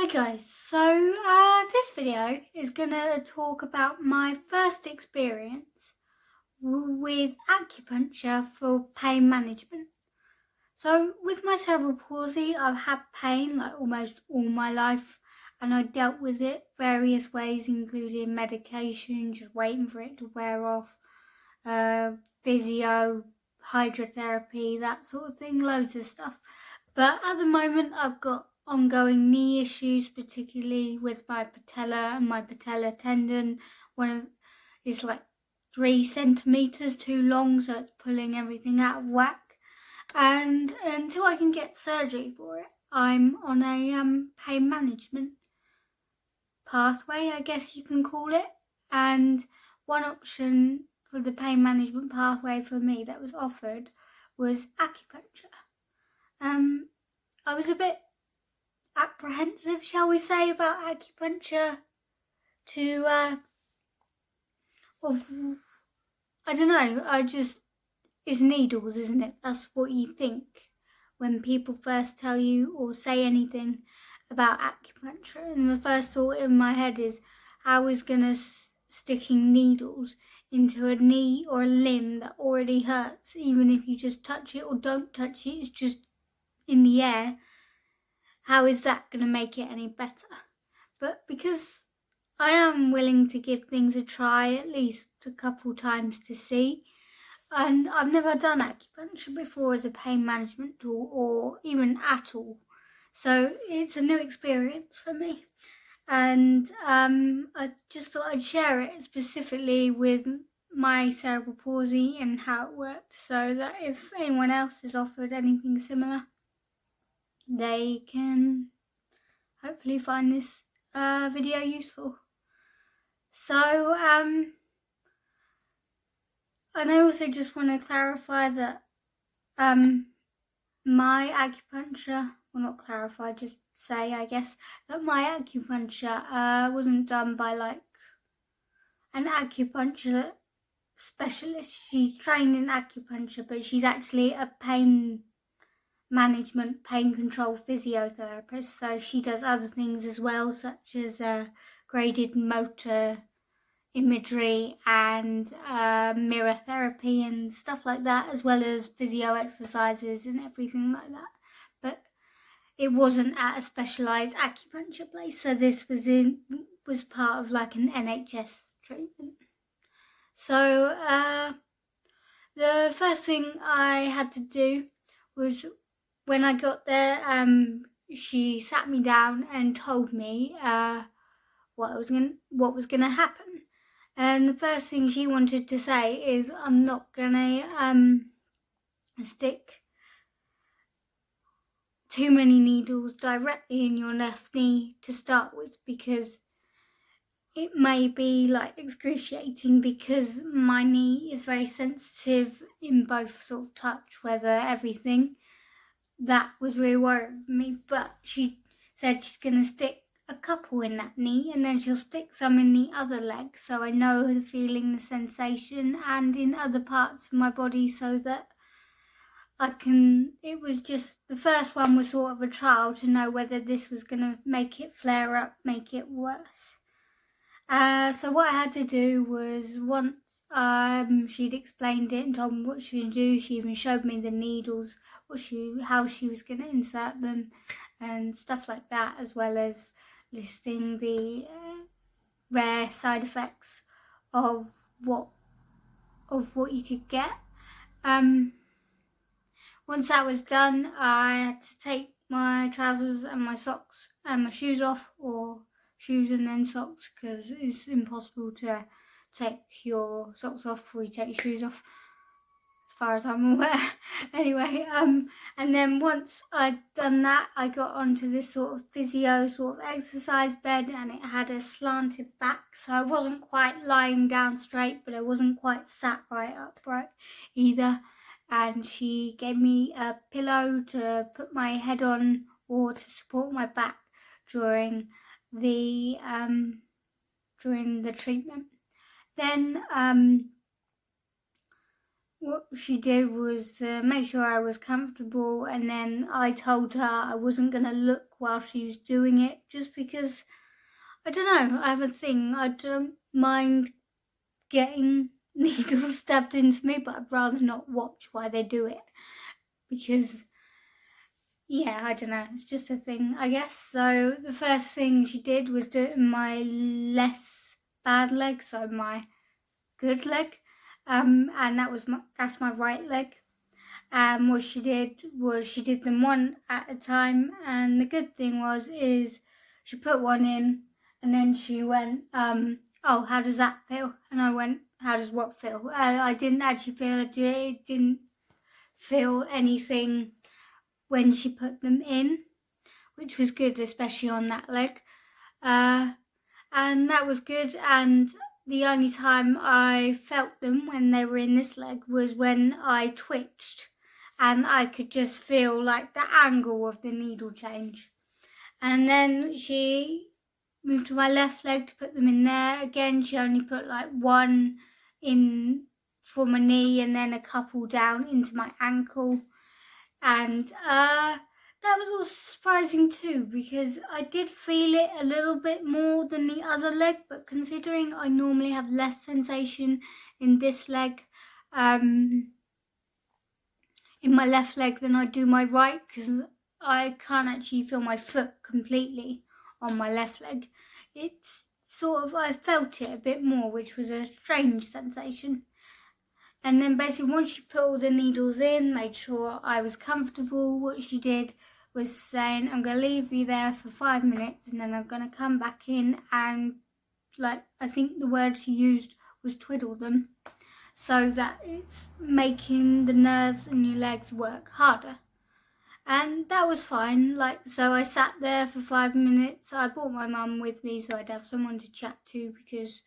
guys, so this video is gonna talk about my first experience with acupuncture for pain management. So with my cerebral palsy, I've had pain like almost all my life, and I dealt with it various ways, including medication, just waiting for it to wear off, physio, hydrotherapy, that sort of thing, loads of stuff. But at the moment I've got ongoing knee issues, particularly with my patella and my patella tendon. It's like 3 centimeters too long, so it's pulling everything out of whack. And until I can get surgery for it, I'm on a pain management pathway, I guess you can call it. And one option for the pain management pathway for me that was offered was acupuncture. I was a bit apprehensive, shall we say, about acupuncture I don't know, it's needles, isn't it? That's what you think when people first tell you or say anything about acupuncture. And the first thought in my head is, how is sticking needles into a knee or a limb that already hurts, even if you just touch it or don't touch it, it's just in the air. How is that going to make it any better? But because I am willing to give things a try at least a couple times to see, and I've never done acupuncture before as a pain management tool or even at all, so it's a new experience for me. And I just thought I'd share it specifically with my cerebral palsy and how it worked, so that if anyone else is offered anything similar, they can hopefully find this video useful. So, and I also just want to clarify that my acupuncture, well, not clarify, just say, I guess, that my acupuncture wasn't done by like an acupuncture specialist. She's trained in acupuncture, but she's actually a pain management, pain control physiotherapist, so she does other things as well, such as graded motor imagery and mirror therapy and stuff like that, as well as physio exercises and everything like that. But it wasn't at a specialised acupuncture place, so this was part of like an NHS treatment. So the first thing I had to do was, when I got there, she sat me down and told me what was gonna happen. And the first thing she wanted to say is, I'm not gonna stick too many needles directly in your left knee to start with, because it may be like excruciating, because my knee is very sensitive in both sort of touch, weather, everything. That was really worrying me, but she said she's going to stick a couple in that knee, and then she'll stick some in the other leg, so I know the feeling, the sensation, and in other parts of my body, so that it was just, the first one was sort of a trial to know whether this was going to make it flare up, make it worse. So what I had to do was, once she'd explained it and told me what she would do, she even showed me the needles, how she was going to insert them and stuff like that, as well as listing the rare side effects of what you could get. Once that was done, I had to take my trousers and my socks and my shoes off, or shoes and then socks, because it's impossible to take your socks off before you take your shoes off, as far as I'm aware. Anyway, and then once I'd done that, I got onto this sort of physio sort of exercise bed, and it had a slanted back, so I wasn't quite lying down straight, but I wasn't quite sat right upright either. And she gave me a pillow to put my head on, or to support my back during the treatment. Then what she did was make sure I was comfortable, and then I told her I wasn't going to look while she was doing it, just because, I don't know, I have a thing. I don't mind getting needles stabbed into me, but I'd rather not watch while they do it, because, yeah, I don't know, it's just a thing, I guess. So the first thing she did was do it in my less bad leg, so my good leg, and that's my right leg. What she did was she did them one at a time, and the good thing is she put one in, and then she went, oh, how does that feel? And I went, how does what feel? I didn't actually feel it. It didn't feel anything when she put them in, which was good, especially on that leg. And that was good. And the only time I felt them when they were in this leg was when I twitched, and I could just feel like the angle of the needle change. And then she moved to my left leg to put them in there. Again, she only put like one in for my knee and then a couple down into my ankle. And that was also surprising too, because I did feel it a little bit more than the other leg, but considering I normally have less sensation in this leg, in my left leg than I do my right, because I can't actually feel my foot completely on my left leg. It's sort of, I felt it a bit more, which was a strange sensation. And then basically once she put all the needles in, made sure I was comfortable, what she did was saying, I'm going to leave you there for 5 minutes and then I'm going to come back in and, like, I think the word she used was twiddle them, so that it's making the nerves in your legs work harder. And that was fine. So I sat there for 5 minutes. I brought my mum with me so I'd have someone to chat to, because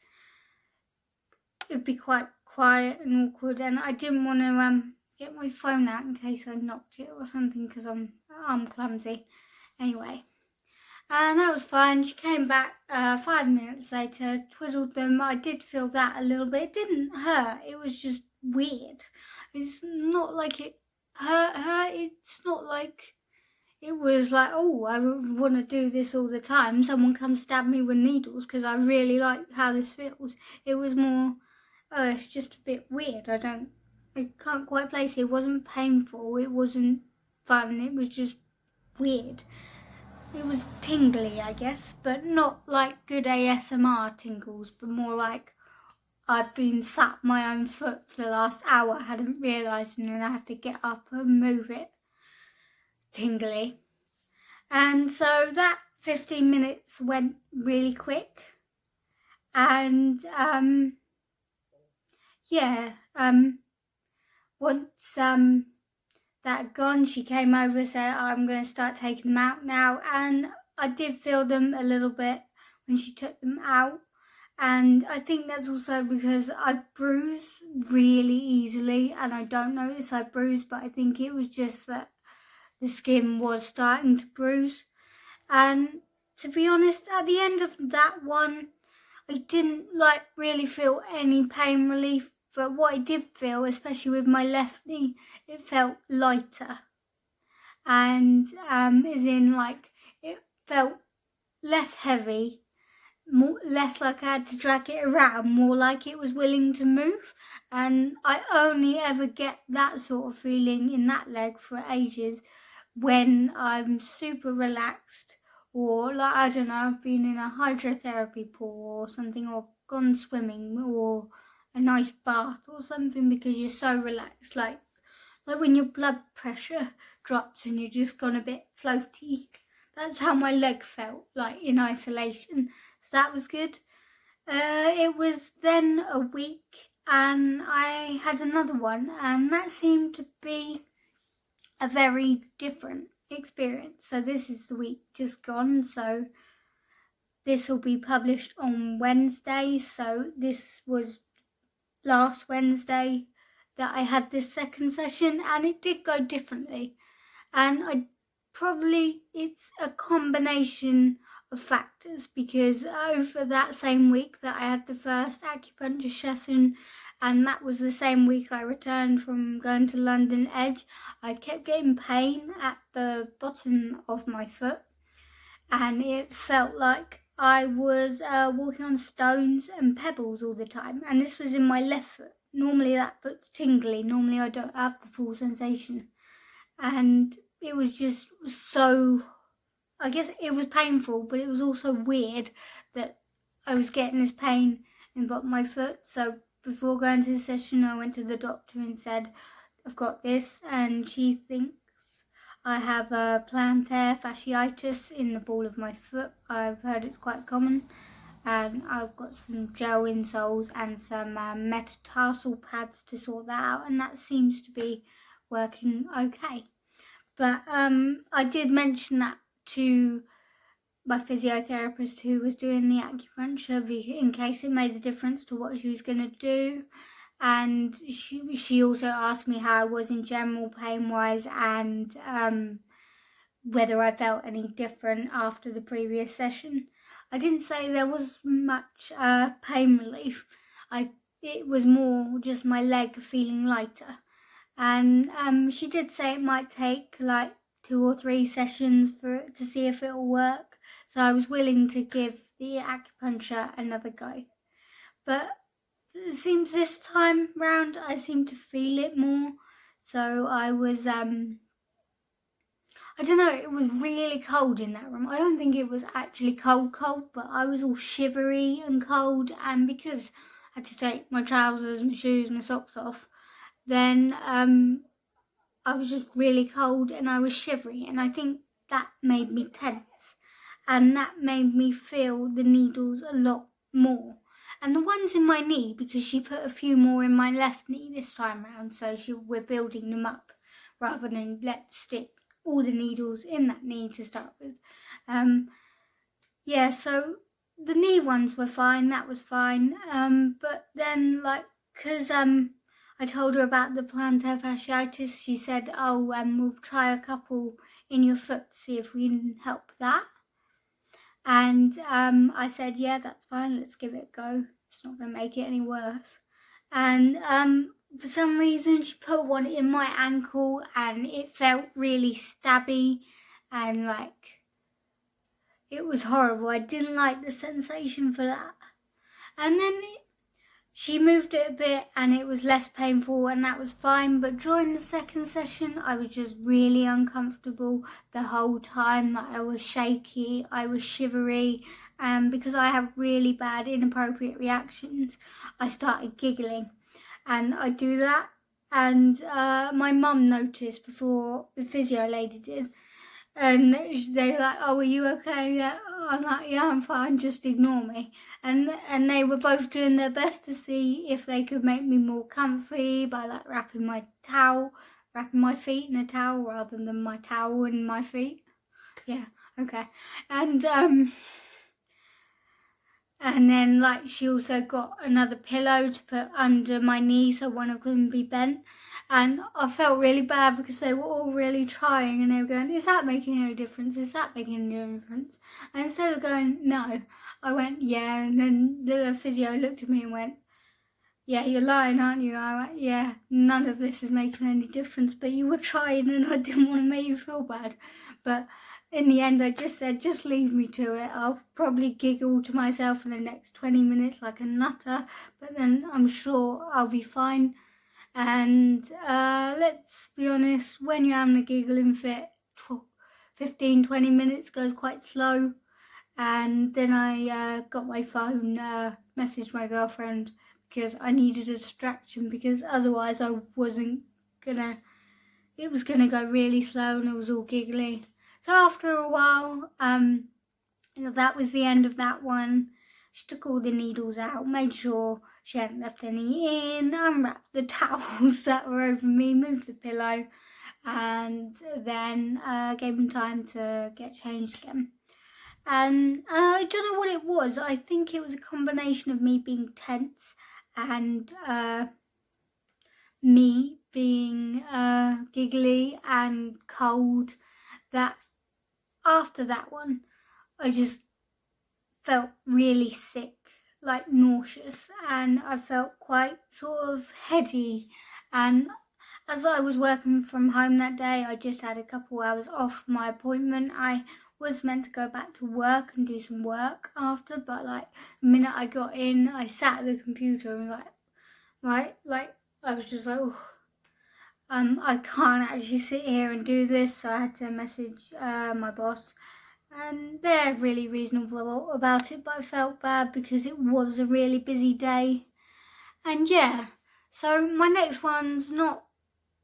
it'd be quite quiet and awkward, and I didn't want to get my phone out in case I knocked it or something, because I'm clumsy. Anyway, and that was fine. She came back 5 minutes later, twiddled them. I did feel that a little bit. It didn't hurt. It was just weird. It's not like it hurt her. It's not like it was like, oh, I want to do this all the time. Someone come stab me with needles because I really like how this feels. It was more, oh, it's just a bit weird. I can't quite place it. It wasn't painful. It wasn't fun. It was just weird. It was tingly, I guess, but not like good ASMR tingles, but more like I've been sat on my own foot for the last hour, hadn't realised, and then I have to get up and move it. Tingly. And so that 15 minutes went really quick. And once that had gone, she came over and said, I'm going to start taking them out now. And I did feel them a little bit when she took them out. And I think that's also because I bruise really easily, and I don't notice I bruise, but I think it was just that the skin was starting to bruise. And to be honest, at the end of that one, I didn't really feel any pain relief, but what I did feel, especially with my left knee, it felt lighter. And as in it felt less heavy, less like I had to drag it around, more like it was willing to move. And I only ever get that sort of feeling in that leg for ages when I'm super relaxed, or I don't know, I've been in a hydrotherapy pool or something, or gone swimming, or a nice bath or something, because you're so relaxed, like when your blood pressure drops and you're just gone a bit floaty. That's how my leg felt, in isolation. So that was good. It was then a week and I had another one, and that seemed to be a very different experience. So this is the week just gone, so this will be published on Wednesday. So this was last Wednesday that I had this second session, and it did go differently. And it's a combination of factors, because over that same week that I had the first acupuncture session, and that was the same week I returned from going to London Edge. I kept getting pain at the bottom of my foot, and it felt like I was walking on stones and pebbles all the time, and this was in my left foot. Normally that foot's tingly, normally I don't have the full sensation, and it was just so, I guess it was painful, but it was also weird that I was getting this pain in the bottom of my foot. So before going to the session, I went to the doctor and said, I've got this, and she thinks I have a plantar fasciitis in the ball of my foot. I've heard it's quite common, and I've got some gel insoles and some metatarsal pads to sort that out, and that seems to be working okay. But I did mention that to my physiotherapist who was doing the acupuncture in case it made a difference to what she was going to do. And she also asked me how I was in general pain-wise, and whether I felt any different after the previous session. I didn't say there was much pain relief. It was more just my leg feeling lighter. And she did say it might take like 2 or 3 sessions to see if it'll work. So I was willing to give the acupuncture another go. But it seems this time round I seem to feel it more. So I was, I don't know, it was really cold in that room. I don't think it was actually cold, but I was all shivery and cold. And because I had to take my trousers, my shoes, my socks off, then I was just really cold and I was shivery, and I think that made me tense, and that made me feel the needles a lot more. And the ones in my knee, because she put a few more in my left knee this time round, so we're building them up rather than stick all the needles in that knee to start with. Yeah, so the knee ones were fine, that was fine. But then, like, because I told her about the plantar fasciitis, she said, we'll try a couple in your foot to see if we can help that. And I said, yeah, that's fine, let's give it a go. It's not going to make it any worse. And for some reason, she put one in my ankle and it felt really stabby and like, it was horrible. I didn't like the sensation for that. And then she moved it a bit and it was less painful, and that was fine. But during the second session, I was just really uncomfortable the whole time. Like, I was shaky, I was shivery, because I have really bad inappropriate reactions. I started giggling, and I do that. And my mum noticed before the physio lady did. And they were like, oh, are you okay? Yeah. I'm like, yeah, I'm fine, just ignore me. And they were both doing their best to see if they could make me more comfy by like wrapping my feet in a towel rather than my towel in my feet. Yeah, okay. And then like she also got another pillow to put under my knee so one of them be bent. And I felt really bad because they were all really trying and they were going, is that making any difference? Is that making any difference? And instead of going, no, I went, yeah. And then the physio looked at me and went, yeah, you're lying, aren't you? I went, yeah, none of this is making any difference, but you were trying and I didn't want to make you feel bad. But in the end, I just said, just leave me to it. I'll probably giggle to myself for the next 20 minutes like a nutter, but then I'm sure I'll be fine. And let's be honest, when you're having a giggling fit, 15-20 minutes goes quite slow. And then I got my phone, messaged my girlfriend because I needed a distraction, because otherwise it was gonna go really slow and it was all giggly. So after a while, that was the end of that one. She took all the needles out, made sure she hadn't left any in, unwrapped the towels that were over me, moved the pillow, and then gave me time to get changed again. And I don't know what it was. I think it was a combination of me being tense and me being giggly and cold, that after that one I just felt really sick like nauseous, and I felt quite sort of heady. And as I was working from home that day, I just had a couple hours off my appointment. I was meant to go back to work and do some work after, but like the minute I got in, I sat at the computer and I was just like, oh, I can't actually sit here and do this. So I had to message my boss, and they're really reasonable about it, but I felt bad because it was a really busy day. And yeah, so my next one's not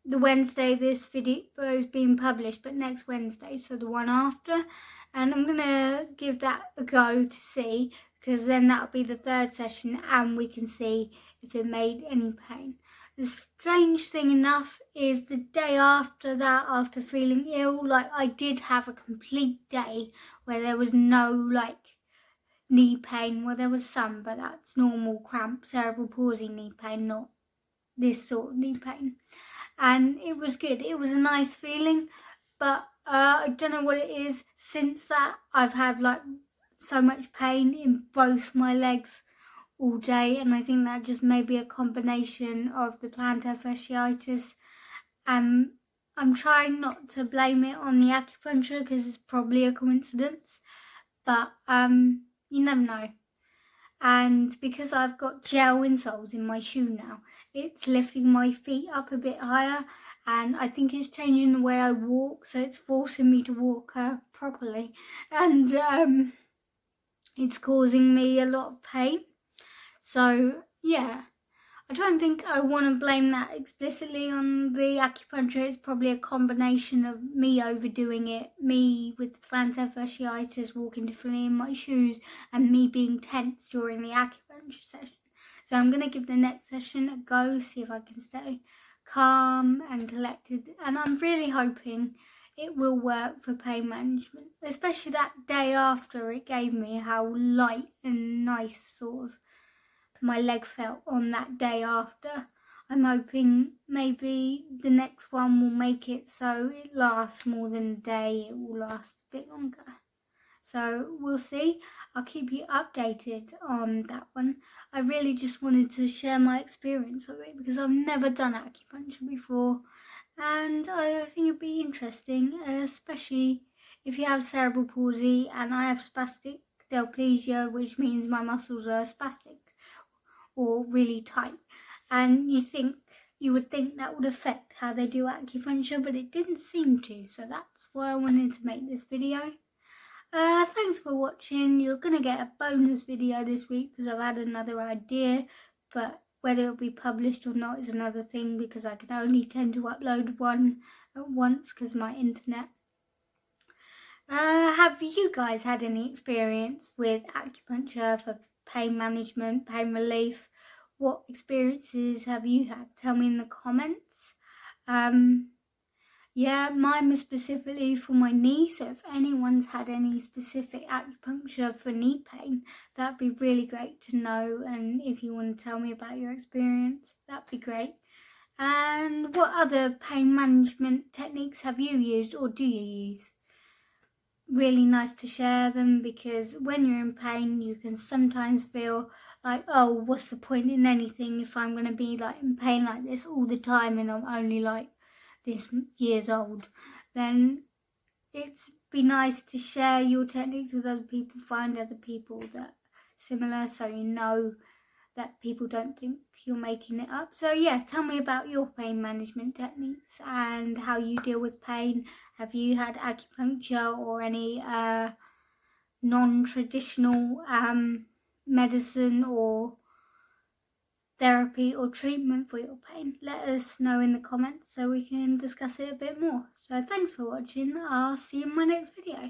the Wednesday this video is being published, but next Wednesday, so the one after. And I'm gonna give that a go to see, because then that'll be the third session and we can see if it made any pain. The strange thing enough is the day after that, after feeling ill, like I did have a complete day where there was no like knee pain. Well, there was some, but that's normal cramp, cerebral palsy knee pain, not this sort of knee pain. And it was good. It was a nice feeling, but I don't know what it is. Since that, I've had like so much pain in both my legs all day, and I think that just may be a combination of the plantar fasciitis. I'm trying not to blame it on the acupuncture because it's probably a coincidence, but you never know. And because I've got gel insoles in my shoe now, it's lifting my feet up a bit higher, and I think it's changing the way I walk, so it's forcing me to walk properly, and it's causing me a lot of pain. So yeah, I don't think I want to blame that explicitly on the acupuncture. It's probably a combination of me overdoing it, me with the plantar fasciitis walking differently in my shoes, and me being tense during the acupuncture session. So I'm going to give the next session a go, see if I can stay calm and collected. And I'm really hoping it will work for pain management, especially that day after it gave me, how light and nice sort of my leg felt on that day after. I'm hoping maybe the next one will make it so it lasts more than a day, it will last a bit longer. So we'll see. I'll keep you updated on that one. I really just wanted to share my experience of it because I've never done acupuncture before, and I think it'd be interesting, especially if you have cerebral palsy and I have spastic dysplasia, which means my muscles are spastic or really tight, and you would think that would affect how they do acupuncture, but it didn't seem to, so that's why I wanted to make this video. Thanks for watching. You're gonna get a bonus video this week because I've had another idea, but whether it'll be published or not is another thing because I can only tend to upload one at once because my internet. Have you guys had any experience with acupuncture for pain management, pain relief? What experiences have you had? Tell me in the comments. Yeah, mine was specifically for my knee, so if anyone's had any specific acupuncture for knee pain, that'd be really great to know, and if you want to tell me about your experience, that'd be great. And what other pain management techniques have you used or do you use? Really nice to share them, because when you're in pain you can sometimes feel like, oh, what's the point in anything if I'm going to be like in pain like this all the time and I'm only like this years old. Then it'd be nice to share your techniques with other people, find other people that are similar, so you know that people don't think you're making it up. So yeah, tell me about your pain management techniques and how you deal with pain. Have you had acupuncture or any non-traditional medicine or therapy or treatment for your pain? Let us know in the comments so we can discuss it a bit more. So thanks for watching. I'll see you in my next video.